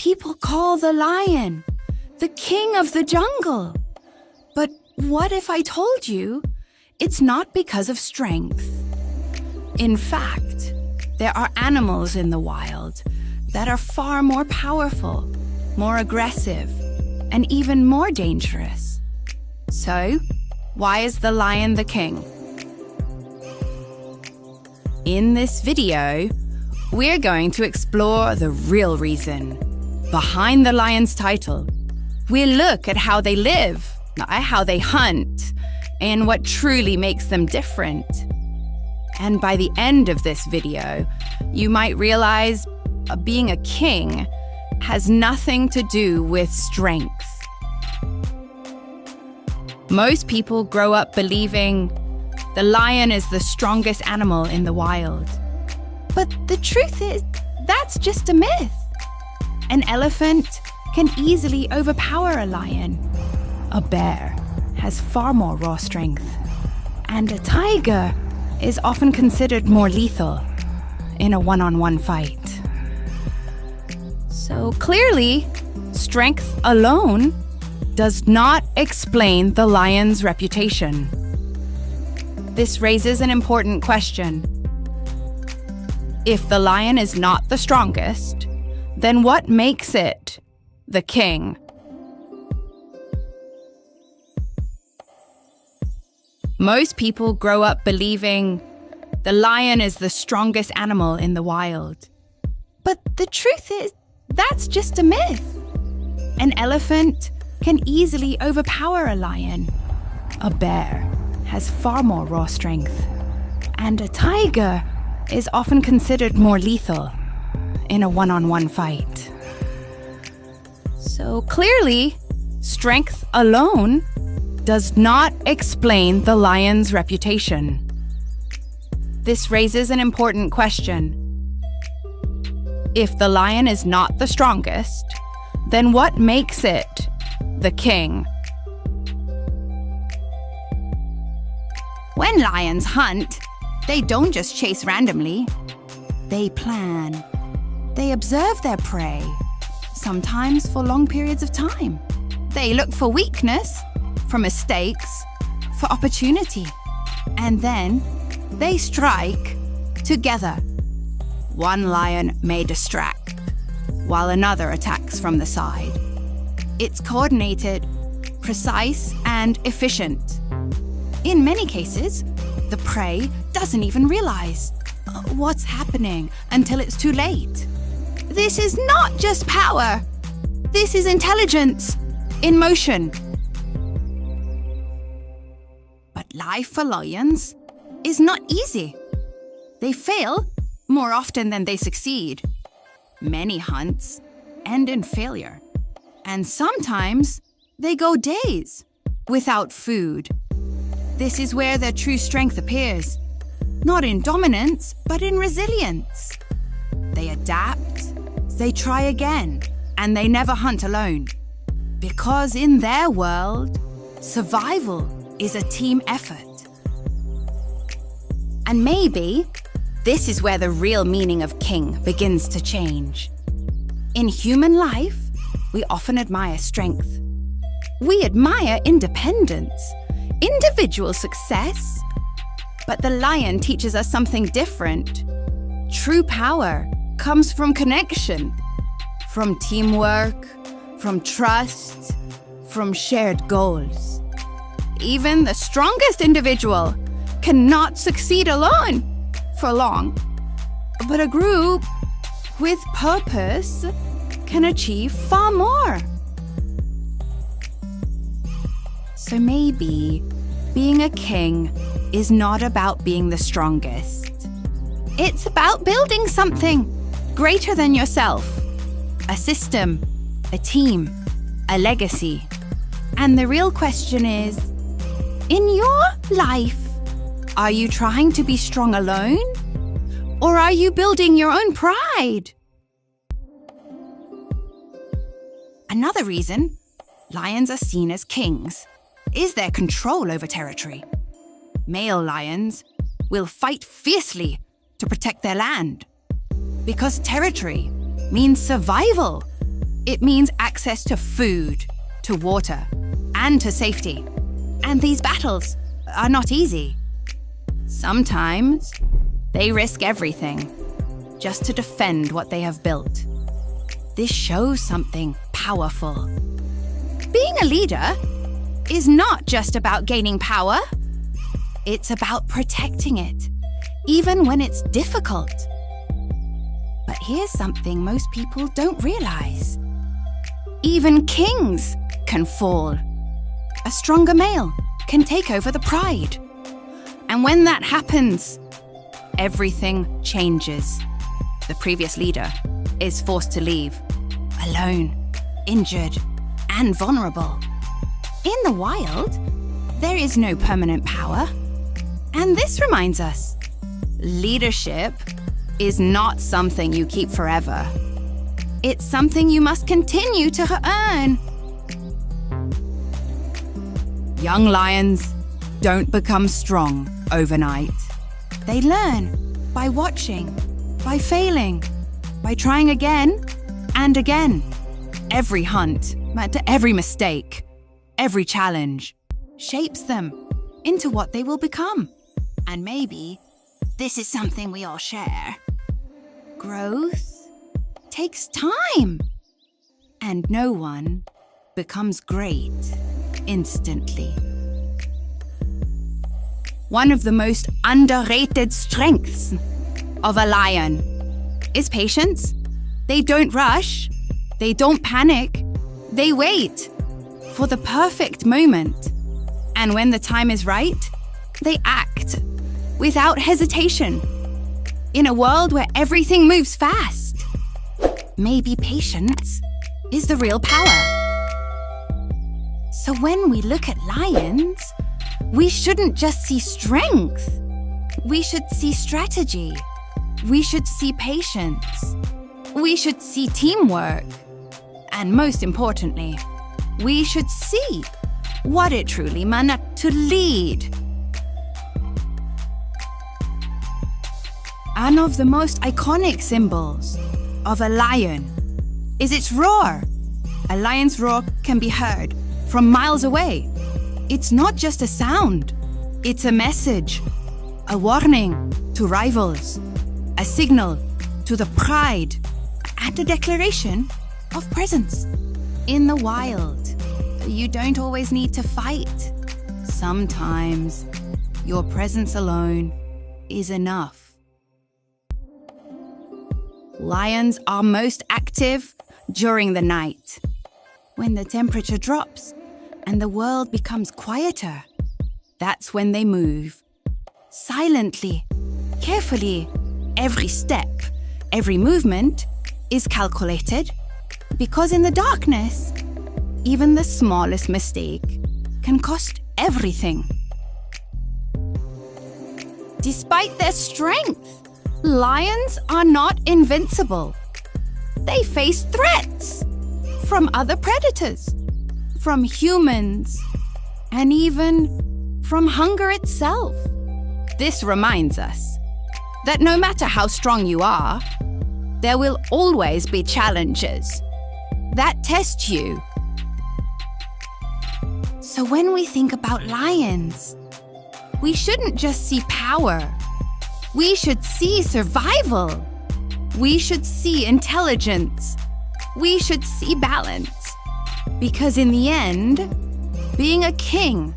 People call the lion the king of the jungle. But what if I told you it's not because of strength? In fact, there are animals in the wild that are far more powerful, more aggressive, and even more dangerous. So, why is the lion the king? In this video, we're going to explore the real reason behind the lion's title. We'll look at how they live, how they hunt, and what truly makes them different. And by the end of this video, you might realize being a king has nothing to do with strength. Most people grow up believing the lion is the strongest animal in the wild. But the truth is, that's just a myth. An elephant can easily overpower a lion. A bear has far more raw strength. And a tiger is often considered more lethal in a one-on-one fight. So clearly, strength alone does not explain the lion's reputation. This raises an important question. If the lion is not the strongest, then what makes it the king? Most people grow up believing the lion is the strongest animal in the wild. But the truth is, that's just a myth. An elephant can easily overpower a lion. A bear has far more raw strength. And a tiger is often considered more lethal in a one-on-one fight. So clearly, strength alone does not explain the lion's reputation. This raises an important question. If the lion is not the strongest, then what makes it the king? When lions hunt, they don't just chase randomly. They plan. They observe their prey, sometimes for long periods of time. They look for weakness, for mistakes, for opportunity. And then they strike together. One lion may distract, while another attacks from the side. It's coordinated, precise, and efficient. In many cases, the prey doesn't even realize what's happening until it's too late. This is not just power. This is intelligence in motion. But life for lions is not easy. They fail more often than they succeed. Many hunts end in failure. And sometimes they go days without food. This is where their true strength appears. Not in dominance, but in resilience. They adapt, they try again, and they never hunt alone. Because in their world, survival is a team effort. And maybe this is where the real meaning of king begins to change. In human life, we often admire strength. We admire independence, individual success. But the lion teaches us something different. True power comes from connection, from teamwork, from trust, from shared goals. Even the strongest individual cannot succeed alone for long. But a group with purpose can achieve far more. So maybe being a king is not about being the strongest. It's about building something greater than yourself. A system, a team, a legacy. And the real question is, in your life, are you trying to be strong alone? Or are you building your own pride? Another reason lions are seen as kings is their control over territory. Male lions will fight fiercely to protect their land because territory means survival It means access to food, to water, and to safety. And these battles are not easy. Sometimes they risk everything just to defend what they have built. This shows something powerful. Being a leader is not just about gaining power. It's about protecting it, even when it's difficult. But here's something most people don't realize. Even kings can fall. A stronger male can take over the pride. And when that happens, everything changes. The previous leader is forced to leave, alone, injured, and vulnerable. In the wild, there is no permanent power. And this reminds us, leadership is not something you keep forever. It's something you must continue to earn. Young lions don't become strong overnight. They learn by watching, by failing, by trying again and again. Every hunt, every mistake, every challenge shapes them into what they will become. And maybe this is something we all share. Growth takes time, and no one becomes great instantly. One of the most underrated strengths of a lion is patience. They don't rush, they don't panic, they wait for the perfect moment. And when the time is right, they act without hesitation. In a world where everything moves fast, maybe patience is the real power. So when we look at lions, we shouldn't just see strength. We should see strategy. We should see patience. We should see teamwork. And most importantly, we should see what it truly meant to lead. One of the most iconic symbols of a lion is its roar. A lion's roar can be heard from miles away. It's not just a sound, it's a message, a warning to rivals, a signal to the pride, and a declaration of presence. In the wild, you don't always need to fight. Sometimes your presence alone is enough. Lions are most active during the night, when the temperature drops and the world becomes quieter. That's when they move. Silently, carefully, every step, every movement is calculated, because in the darkness, even the smallest mistake can cost everything. Despite their strength, lions are not invincible. They face threats from other predators, from humans, and even from hunger itself. This reminds us that no matter how strong you are, there will always be challenges that test you. So when we think about lions, we shouldn't just see power. We should see survival. We should see intelligence. We should see balance. Because in the end, being a king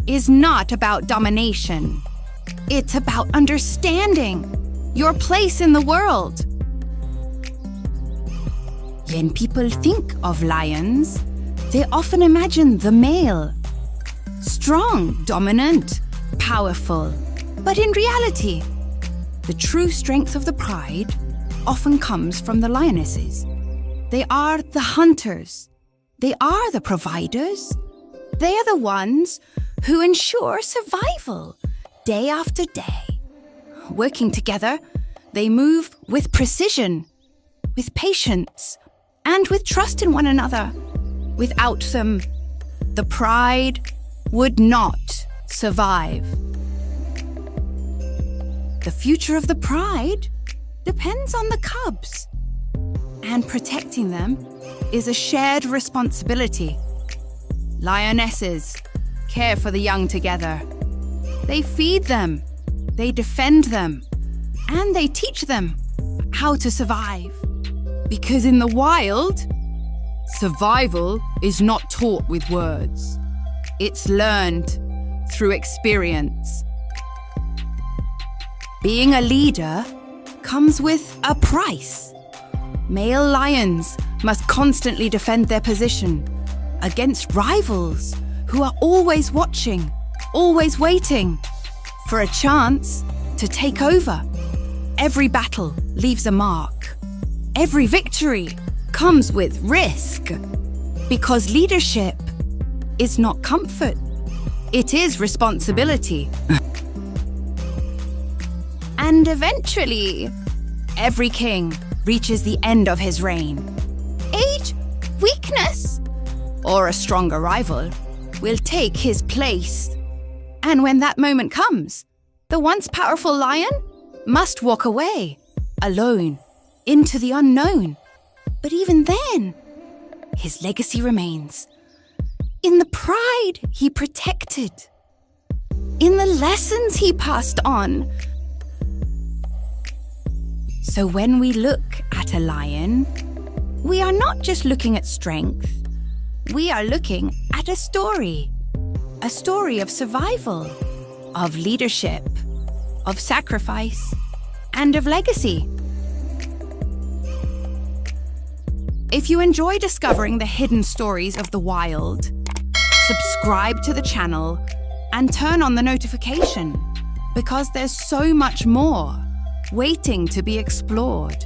is not about domination. It's about understanding your place in the world. When people think of lions, they often imagine the male. Strong, dominant, powerful. But in reality, the true strength of the pride often comes from the lionesses. They are the hunters. They are the providers. They are the ones who ensure survival day after day. Working together, they move with precision, with patience, and with trust in one another. Without them, the pride would not survive. The future of the pride depends on the cubs, and protecting them is a shared responsibility. Lionesses care for the young together. They feed them, they defend them, and they teach them how to survive. Because in the wild, survival is not taught with words. It's learned through experience. Being a leader comes with a price. Male lions must constantly defend their position against rivals who are always watching, always waiting for a chance to take over. Every battle leaves a mark. Every victory comes with risk. Because leadership is not comfort, it is responsibility. And eventually, every king reaches the end of his reign. Age, weakness, or a stronger rival will take his place. And when that moment comes, the once powerful lion must walk away, alone, into the unknown. But even then, his legacy remains. In the pride he protected, in the lessons he passed on. So when we look at a lion, we are not just looking at strength. We are looking at a story of survival, of leadership, of sacrifice, and of legacy. If you enjoy discovering the hidden stories of the wild, subscribe to the channel and turn on the notification, because there's so much more waiting to be explored.